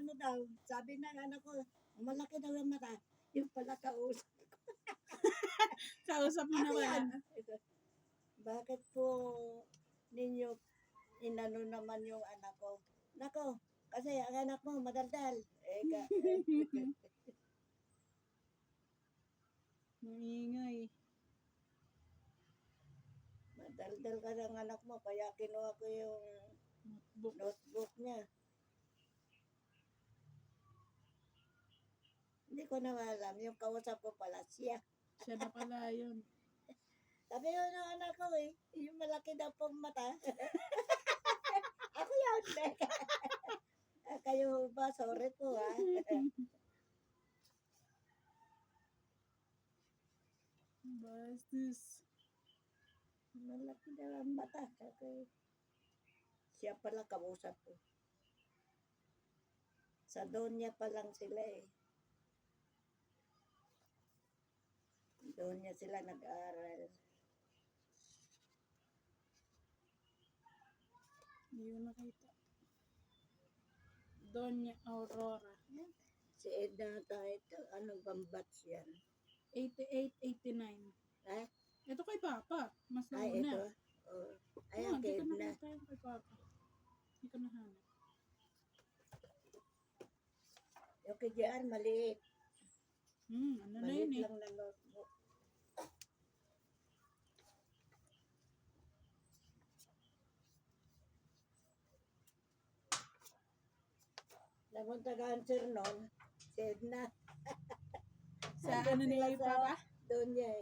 ano daw, sabi ng anak ko, malaki daw ang mata. Yung pala kausap. Kausap mo na Ako wala. yan. Bakit po ninyo inano naman yung anak ko? Nako, kasi ang anak mo madaldal. Maingay. Madaldal ka ng anak mo, kaya kinuha ko yung Notebook. notebook niya. Hindi ko na alam, yung kausap ko pala siya. Siya na pala yun. Sabi yun ng anak ko yung malaki daw pong mata. Ako yun. Kayo ba? Sorry po ha. Bastos. Malaki daw ang mata. Okay. Siya pala kausap ko. Sa Donya pa lang sila Donya sila nag-aaral. Hindi ko nakita. Doña Aurora. Si Edna tayo ito. Anong bambat yan? 88, 89. Ha? Ito kay Papa. Mas Ay, ito. nauna. Oh. Ayan, Hindi kay ko Edna. nakita yung kay Papa. Hindi ko nahanap. Yung kay Jan, maliit. Ano na Maliit yun eh. lang na notebook. Namunta cancer noon, si Edna. Sa ano ni Papa? Donya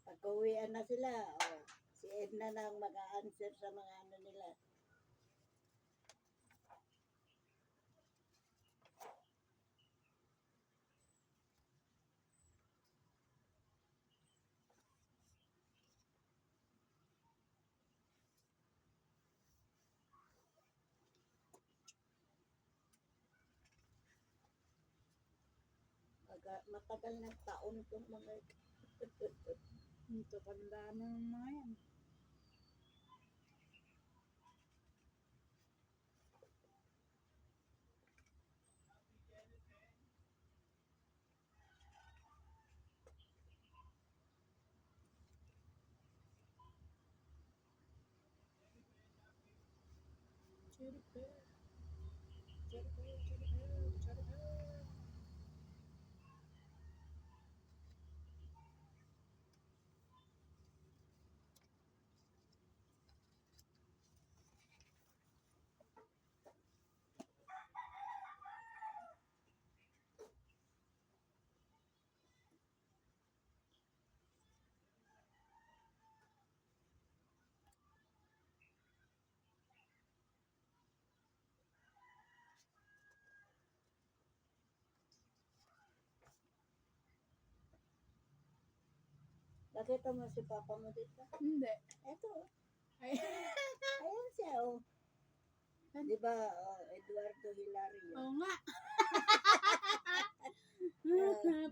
Pag-uwian na sila, si Edna na ang mag-a-answer sa mga ano nila. Matagal ng taon itong mga Ito, tanda na ng mga yan. Chiripe. Chiripe, chiripe, chiripe. Nakita mo si Papa mo dito? Hindi. Eto. Ay. Ayan siya, Di ba, Eduardo Hilario? Oo nga.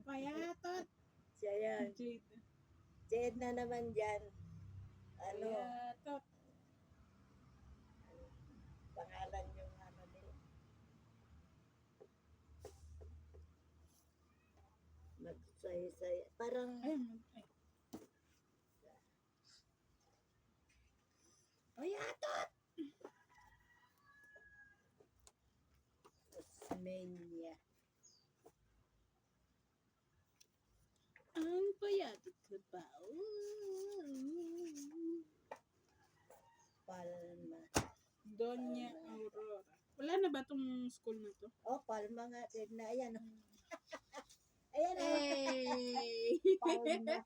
Payatot. Siya yan. Jade. Si Edna naman dyan. Ano, Payatot. pangalan yung ano nila. Nagsay-say. Parang, Ayun. Ay. Payatot! Osmeña. Ang payatot ka ba? Palma. Doña Aurora. Wala na ba tong school na to? Palma nga. Edna, ayan. Ayan, Hey! Palma.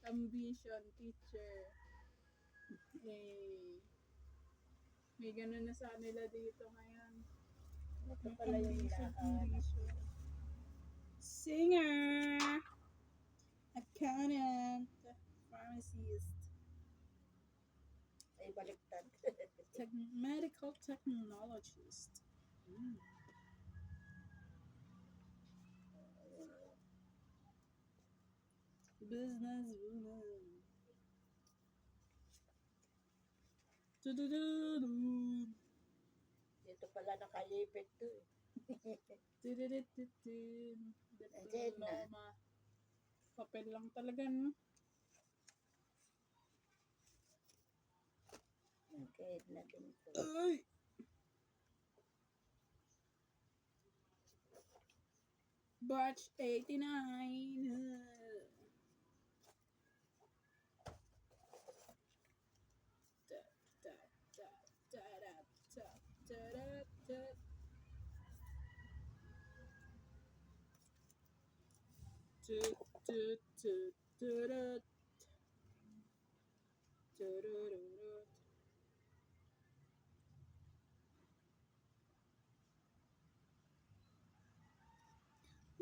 Ambition teacher. Hey! May ganun na sa kanila dito ngayon. Ito pala yung Ambition. Singer! Accountant. Pharmacist. ay baliktad. Medical technologist. Business woman. Du-du-du-du. Dito pala nakayipit to eh. Diploma. Papel lang talaga, no? Okay, na din to. Ay! Batch 89.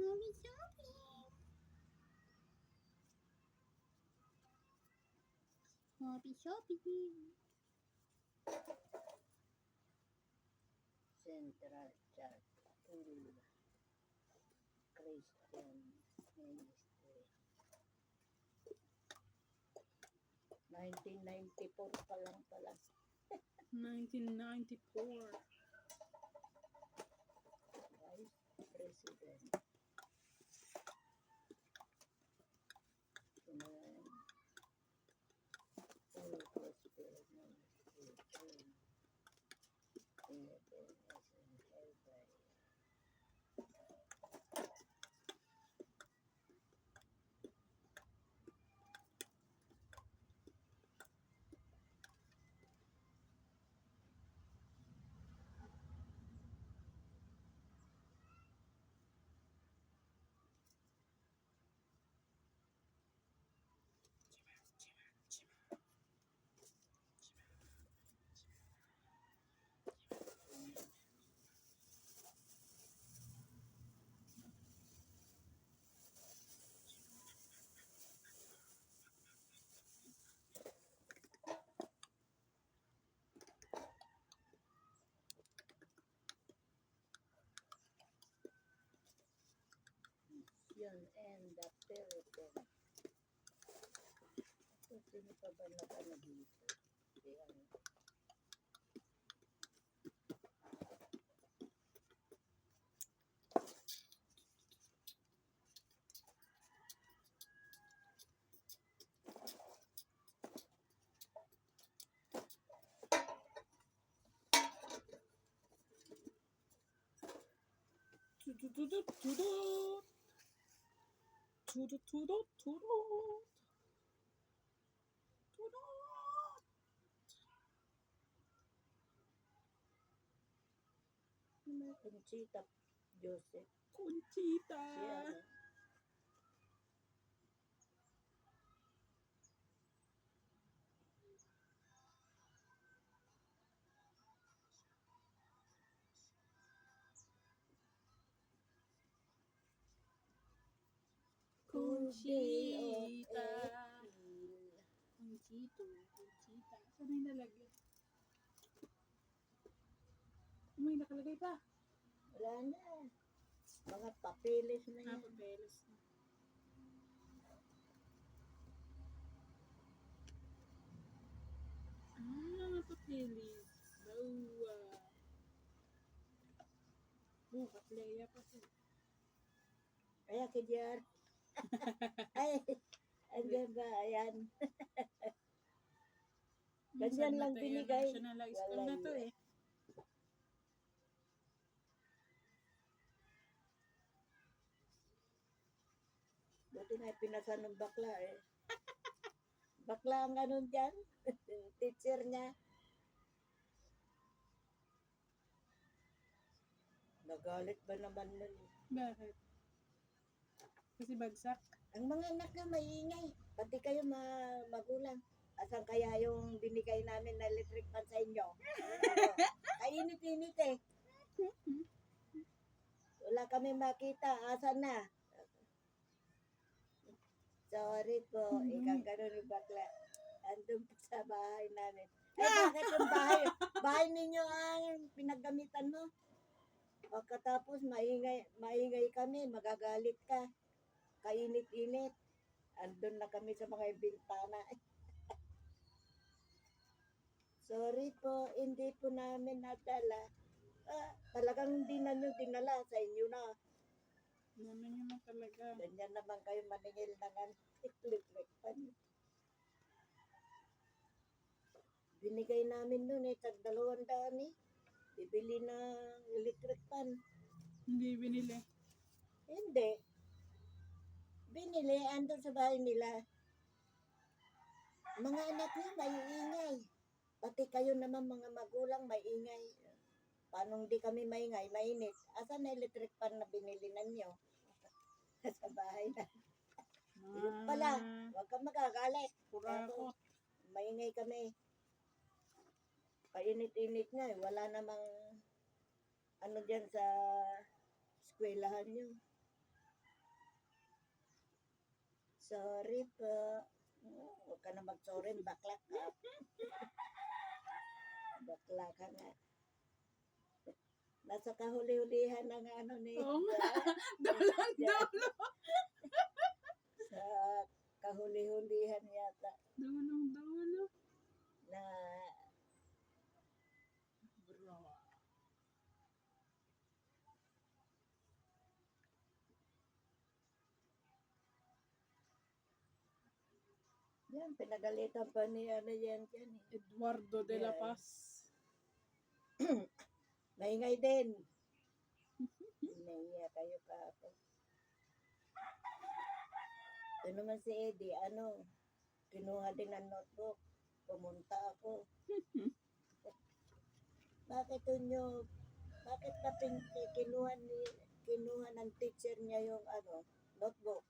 Mommy shopping. Mommy shopping. Central Church. Christian Ministry. 1994 pa lang pala. 1994. Vice President. Full Gospel Ministry. Yun, and the Philippines. So, sino pa ba nag-ano dito? Si ano? Ano? Conchita Joseph. Conchita. Si ano? Conchita. Conchito. Conchita. Saan may nalagay? May nakalagay pa. Wala na. Mga papeles na yan. Papeles na. Papeles. Bawa. Katleya pa siya. Kaya kaya ay, andyan ba? Ayan. Ganyan lang binigay. National High School na to eh. Buti nga pinasa ng bakla eh. Bakla ang ganun dyan. Teacher niya. Nagalit ba naman nun? Bakit? Kasi bagsak. Ang mga anak na maingay. Pati kayo magulang. Asan kaya yung binigay namin na electric fan sa inyo? Kainit-init eh. Wala kami makita. Asan na? Sorry po. Ikaw ganun yung bakla. Andun po sa bahay namin. Ay, bakit yung bahay ninyo ang pinaggamitan mo? Pagkatapos maingay kami, magagalit ka. Kainit-init. Andun na kami sa mga bintana. Sorry po, hindi po namin nadala. talagang hindi na nyo dinala sa inyo na. Naman yun na talaga. Ganyan naman kayo maningil ng electric pan. Binigay namin nun tag 200 eh. Bibili ng electric pan. Hindi binili. Hindi. Binili, andun sa bahay nila. Mga anak niyo, may ingay. Pati kayo naman mga magulang, may ingay. Paano hindi kami maingay, mainit? Asan na electric pan na binili ninyo? Sa bahay na. Yun pala, huwag kang magagalit. Kurakot. Maingay kami. Painit-init nga eh. Wala namang ano dyan sa eskwelahan nyo. Sorry po. Huwag ka na mag-sorry. Bakla ka. Bakla ka nga. Nasa kahuli-hulihan ng ano ni... Oo nga. Dulo. Sa kahuli-hulihan yata Dulo. na Bro. yan, pinagalitan pa ni ano yan dyan eh. Eduardo de la Yeah. Paz. Maingay din. Naiya kayo ka. Ito naman si Eddie, ano, kinuha din ang notebook. Pumunta ako. Bakit ba kinuha ng teacher niya yung ano, notebook?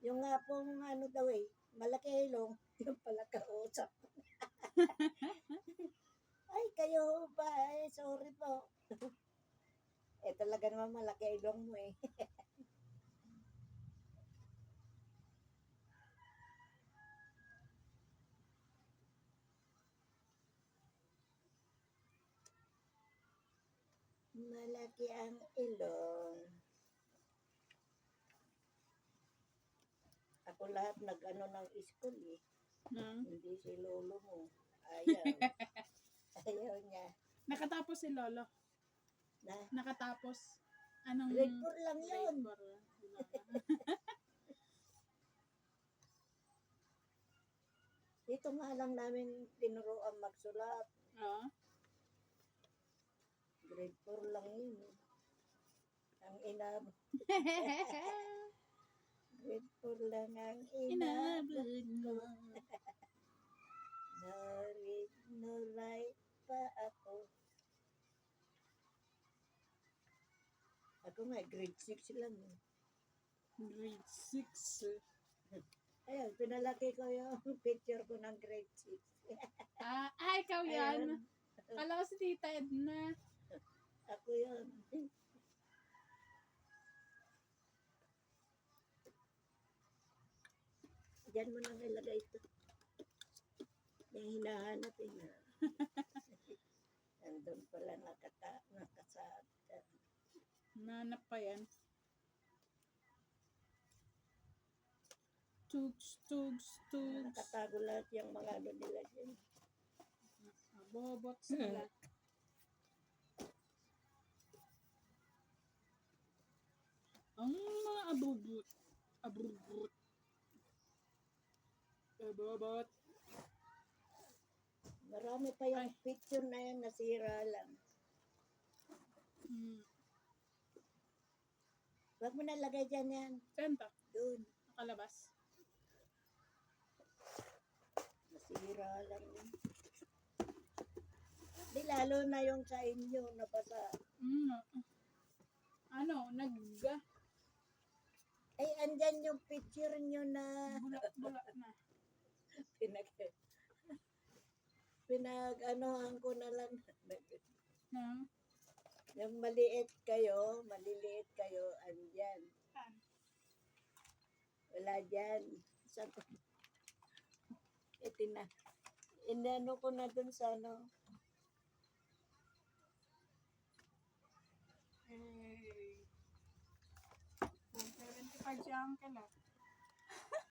Yung nga pong ano daw eh, malaki ilong, yung pala kausap. Ay, kayo ba? Ay, sorry po. Talaga naman malaki ilong mo eh. Malaki ang ilong. Ako lahat nag-ano ng school eh. Hindi si lolo mo. Ayaw. Ayaw niya. Nakatapos si Lolo. Na, Nakatapos. Anong grade 4 lang yun. grade 4? Dito nga lang namin tinuruan magsulat. Oo. Grade 4 lang yun. Ang inab. Grade 4 lang ang inabot ko. Narit pa ako. Ako nga, grade 6 lang. Grade 6. Ayun, pinalaki ko yung picture ko ng grade 6. Ikaw yan. Kala ko si Tita Edna. Ako yun. Diyan mo nang ilagay ito. Yung hinahanap eh. Nandun pala nakasaad. Nanap pa yan. Tugs. Nakatago lahat yung mga ano nila dyan. Bobot sila. Ang mga abubot. Abobot. Marami pa yung picture na yan, nasira lang. Huwag mo nalagay dyan yan. Saan to? Doon. Nakalabas. Nasira lang yan. Di lalo na yung sa inyo, nabasa. Ay, andyan yung picture nyo na Bula na. pinag-anohan ko na lang. Na? Yung maliliit kayo, andyan. Saan? Wala dyan. Inano ko na dun sa ano. 75 si Uncle ah.